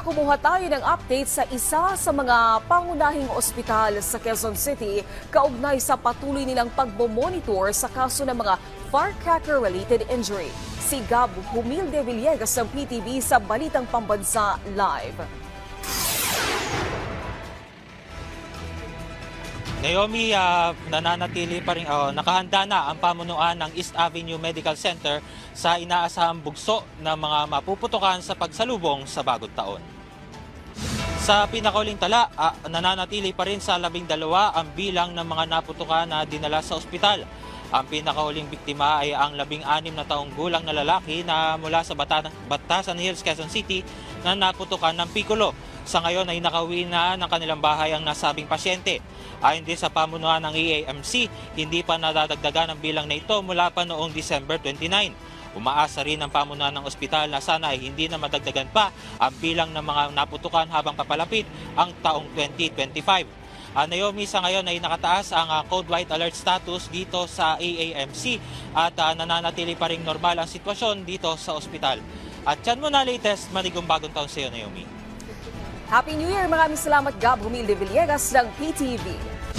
kumuha tayo ng update sa isa sa mga pangunahing ospital sa Quezon City kaugnay sa patuloy nilang pagmomonitor sa kaso ng mga firecracker-related injury. Si Gab Humilde Villegas ng PTV sa Balitang Pambansa Live. Naomi, nananatili pa rin, nakahanda na ang pamunuan ng East Avenue Medical Center sa inaasahang bugso ng mga mapuputukan sa pagsalubong sa bagong taon. Sa pinakauling tala, nananatili pa rin sa 12 ang bilang ng mga naputukan na dinala sa ospital. Ang pinakauling biktima ay ang 16 na taong gulang na lalaki na mula sa Batasan Hills, Quezon City na naputukan ng pikulo. Sa ngayon ay nakauwi na ng kanilang bahay ang nasabing pasyente. Ayon din sa pamunuan ng EAMC, hindi pa nadadagdagan ang bilang na ito mula pa noong December 29. Umaasa rin ang pamunuan ng ospital na sana ay hindi na madagdagan pa ang bilang ng mga naputukan habang papalapit ang taong 2025. Naomi, sa ngayon ay nakataas ang Code White Alert status dito sa EAMC at nananatili pa rin normal ang sitwasyon dito sa ospital. At yan muna latest, manigong bagong taon sa iyo, Naomi. Happy New Year! Maraming salamat, Gab Humilde Villegas ng PTV.